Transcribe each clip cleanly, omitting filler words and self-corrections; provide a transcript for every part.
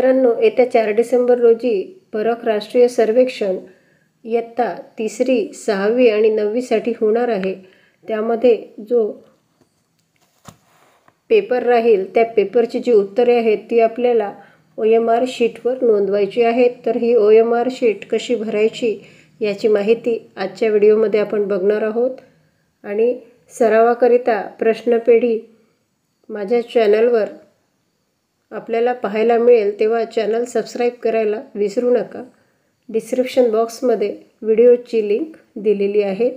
मित्रांनो, येत्या 4 डिसेंबर रोजी परख राष्ट्रीय सर्वेक्षण इयत्ता 3री, 6वी आणि 9वीसाठी होणार आहे. त्यामध्ये जो पेपर राहील त्या पेपरची जी उत्तरे आहेत ती आपल्याला OMR शीटवर नोंदवायची आहेत. तर ही OMR शीट कशी भरायची याची माहिती आजच्या व्हिडिओमध्ये आपण बघणार आहोत. आणि सरावाकरिता प्रश्नपेढी माझ्या चॅनलवर आपल्याला पाहायला मिळेल, तेव्हा चॅनल सबस्क्राईब करायला विसरू नका. डिस्क्रिप्शन बॉक्समध्ये व्हिडिओची लिंक दिलेली आहे,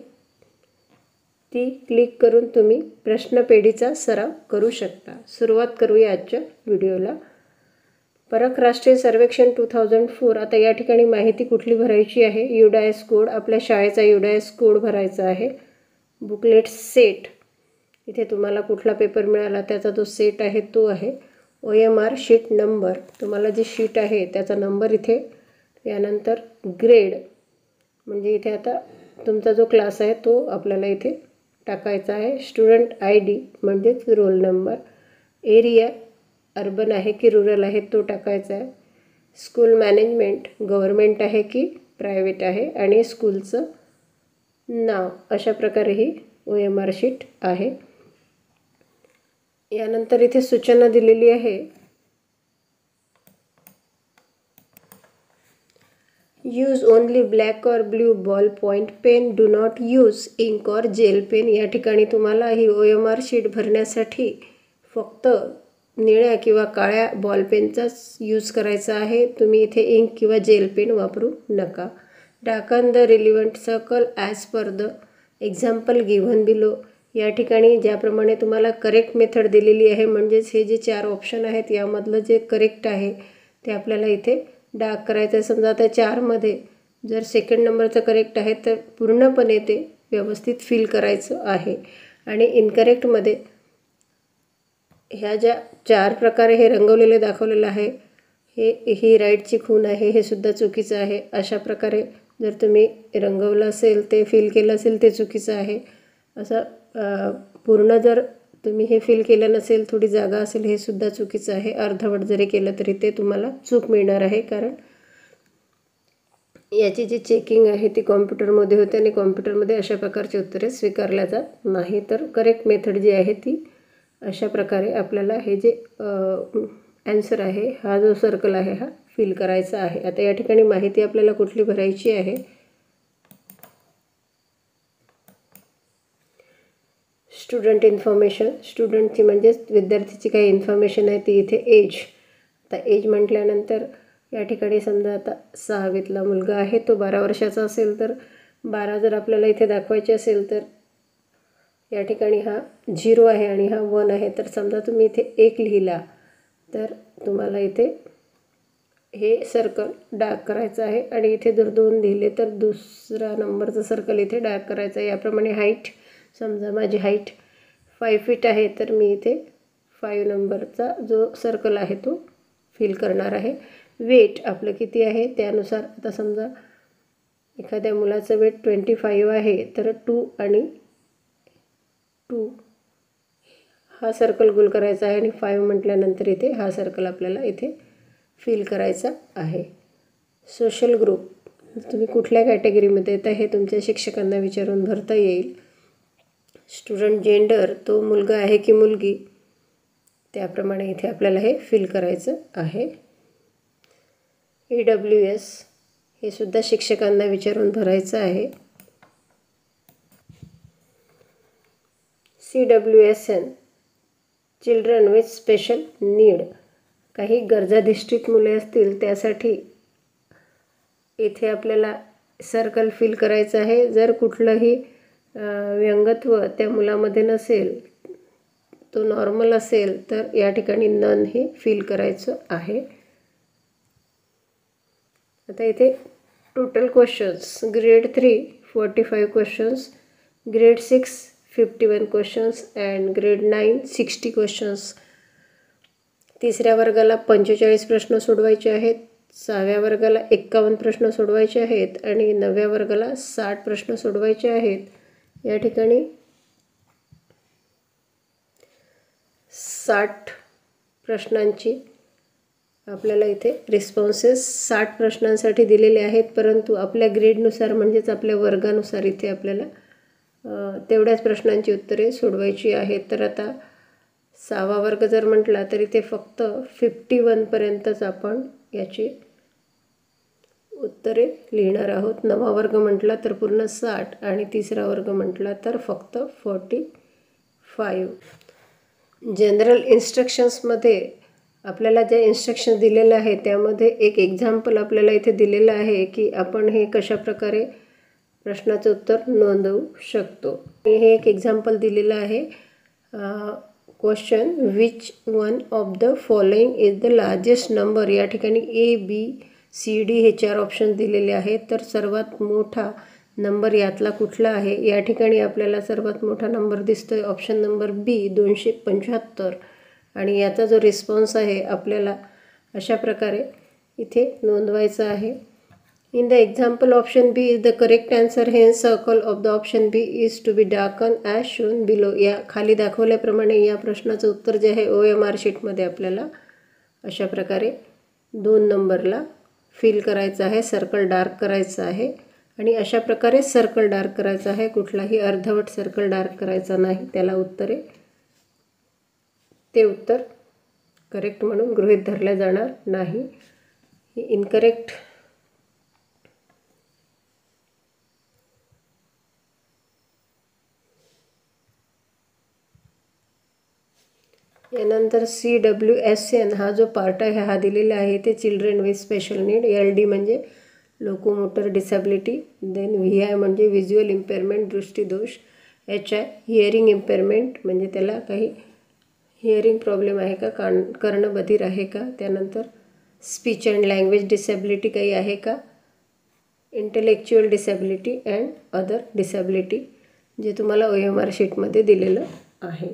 ती क्लिक करून तुम्ही प्रश्नपेढीचा सराव करू शकता. सुरुवात करूया आजच्या व्हिडिओला. परख राष्ट्रीय सर्वेक्षण 2004. आता या ठिकाणी माहिती कुठली भरायची आहे? UDIS कोड, आपल्या शाळेचा UDIS कोड भरायचा आहे. बुकलेट सेट, इथे तुम्हाला कुठला पेपर मिळाला त्याचा जो सेट आहे तो आहे. OMR शीट नंबर, तुम्हाला जी शीट आहे त्याचा नंबर इथे. यानंतर ग्रेड, म्हणजे इथे आता तुमचा जो क्लास आहे तो आपल्याला इथे टाकायचा आहे. स्टुडंट ID म्हणजेच रोल नंबर. एरिया अर्बन आहे की रुरल आहे तो टाकायचा आहे. स्कूल मॅनेजमेंट गव्हर्मेंट आहे की प्रायव्हेट आहे, आणि स्कूलचं नाव. अशा प्रकारे ही OMR शीट आहे. यानंतर इथे सूचना दिलेली आहे. Use only black or blue ball point pen, do not use ink or gel pen. या ठिकाणी तुम्हाला ही OMR शीट भरण्यासाठी फक्त निळ्या किंवा काळ्या बॉल पेनचाच यूज करायचा आहे. तुम्ही इथे इंक किंवा जेल पेन वापरू नका. Darken the relevant circle as per the example given below. या ठिकाणी ज्याप्रमाणे तुम्हाला करेक्ट मेथड दिलेली आहे, म्हणजेच हे जे 4 ऑप्शन आहेत यामधलं जे करेक्ट आहे ते आपल्याला इथे डार्क करायचं आहे. समजा आता 4मध्ये जर सेकंड नंबरचं करेक्ट आहे तर पूर्णपणे ते व्यवस्थित फिल करायचं आहे. आणि इनकरेक्टमध्ये ह्या ज्या 4 प्रकारे हे रंगवलेले दाखवलेलं आहे, ही राईटची खूण आहे, हे सुद्धा चुकीचं आहे. अशा प्रकारे जर तुम्ही रंगवलं असेल, ते फिल केलं असेल ते चुकीचं आहे. असं पूर्ण जर तुम्ही हे फिल केलं नसेल, थोडी जागा असेल, हे सुद्धा चुकीचं आहे. अर्धवट जरी केलं तरी ते तुम्हाला चूक मिळणार आहे, कारण याची जी चेकिंग आहे ती कॉम्प्युटरमध्ये होते आणि कॉम्प्युटरमध्ये अशा प्रकारची उत्तरे स्वीकारल्या जात नाही. तर करेक्ट मेथड जी आहे ती अशा प्रकारे आपल्याला हे जे ॲन्सर आहे, हा जो सर्कल आहे हा फिल करायचा आहे. आता या ठिकाणी माहिती आपल्याला कुठली भरायची आहे? Student information. स्टुडंटची म्हणजेच विद्यार्थीची काही इन्फॉर्मेशन आहे ती इथे एज. आता एज म्हटल्यानंतर या ठिकाणी समजा आता 6वीतला मुलगा आहे, तो 12 वर्षाचा असेल तर 12 जर आपल्याला इथे दाखवायचे असेल तर या ठिकाणी हा 0 आहे आणि हा 1 आहे. तर समजा तुम्ही इथे 1 लिहिला तर तुम्हाला इथे हे सर्कल डार्क करायचं आहे, आणि इथे जर 2 लिहिले तर दुसरा नंबरचं सर्कल इथे डार्क करायचं आहे. याप्रमाणे हाईट, समजा माझी हाईट 5 फीट आहे तर मी इथे 5 नंबरचा जो सर्कल आहे तो फिल करणार आहे. वेट आपलं किती आहे त्यानुसार, आता समजा एखाद्या मुलाचं वेट 25 आहे तर 2 आणि 2 हा सर्कल गोल करायचा आहे, आणि 5 म्हटल्यानंतर इथे हा सर्कल आपल्याला इथे फिल करायचा आहे. सोशल ग्रुप, तुम्ही कुठल्या कॅटेगरीमध्ये येता हे तुमच्या शिक्षकांना विचारून भरता येईल. स्टुडंट जेंडर, तो मुलगा आहे की मुलगी, त्याप्रमाणे इथे आपल्याला हे फिल करायचं आहे. EWS, हे सुद्धा शिक्षकांना विचारून भरायचं आहे. CWSN, children with special need, काही गरजाधिष्ठित मुले असतील त्यासाठी इथे आपल्याला सर्कल फिल करायचं आहे. जर कुठलंही व्यंगत्व त्या मुलामध्ये नसेल, तो नॉर्मल असेल तर या ठिकाणी नन हे फिल करायचं आहे. आता इथे total questions, grade 3 45 questions, grade 6 51 questions and grade 9 60 questions. 3ऱ्या वर्गाला 45 प्रश्न सोडवायचे आहेत, 6व्या वर्गाला 51 प्रश्न सोडवायचे आहेत, आणि 9व्या वर्गाला 60 प्रश्न सोडवायचे आहेत. या ठिकाणी 60 प्रश्नांची आपल्याला इथे रिस्पॉन्सेस 60 प्रश्नांसाठी दिलेले आहेत, परंतु आपल्या ग्रेडनुसार म्हणजेच आपल्या वर्गानुसार इथे आपल्याला तेवढ्याच प्रश्नांची उत्तरे सोडवायची आहेत. तर आता 6वा वर्ग जर म्हटला तरी ते फक्त 51पर्यंतच आपण याची उत्तरे लिहिणार आहोत. 9वा वर्ग म्हटला तर पूर्ण 60 आणि 3रा वर्ग म्हटला तर फक्त 45. जनरल इन्स्ट्रक्शन्समध्ये आपल्याला जे इन्स्ट्रक्शन दिलेलं आहे त्यामध्ये एक एक्झाम्पल आपल्याला इथे दिलेलं आहे की आपण हे कशा प्रकारे प्रश्नाचं उत्तर नोंदवू शकतो. हे एक एक्झाम्पल दिलेलं आहे. Question, which one of the following is the largest number. या ठिकाणी ABCD हे 4 ऑप्शन दिलेले आहेत. तर सर्वात मोठा नंबर यातला कुठला आहे? या ठिकाणी आपल्याला सर्वात मोठा नंबर दिसतोय ऑप्शन नंबर B 275. आणि याचा जो रिस्पॉन्स आहे आपल्याला अशा प्रकारे इथे नोंदवायचा आहे. In the example option B is the correct answer. Hence circle of the option B is to be darken as shown below. या खाली दाखवल्याप्रमाणे या प्रश्नाचं उत्तर जे आहे OMR शीटमध्ये आपल्याला अशा प्रकारे 2 नंबरला फिल करायचं आहे, सर्कल डार्क करायचं आहे. आणि अशा प्रकारे सर्कल डार्क करायचा आहे, कुठलाही अर्धवट सर्कल डार्क करायचा नाही. त्याला उत्तरे ते उत्तर करेक्ट म्हणून गृहीत धरले जाणार नाही. ही इनकरेक्ट यानंतर CWSN हा जो पार्ट आहे हा दिलेला आहे ते children with special need. LD म्हणजे लोकोमोटर डिसॅबिलिटी. देन VI म्हणजे व्हिज्युअल इम्पेअरमेंट, दृष्टीदोष. HI हिअरिंग इम्पेअरमेंट म्हणजे त्याला काही हिअरिंग प्रॉब्लेम आहे का, कर्णबधिर आहे का. त्यानंतर स्पीच अँड लँग्वेज डिसॅबिलिटी काही आहे का. Intellectual disability and other disability जे तुम्हाला OMR शीटमध्ये दिलेलं आहे.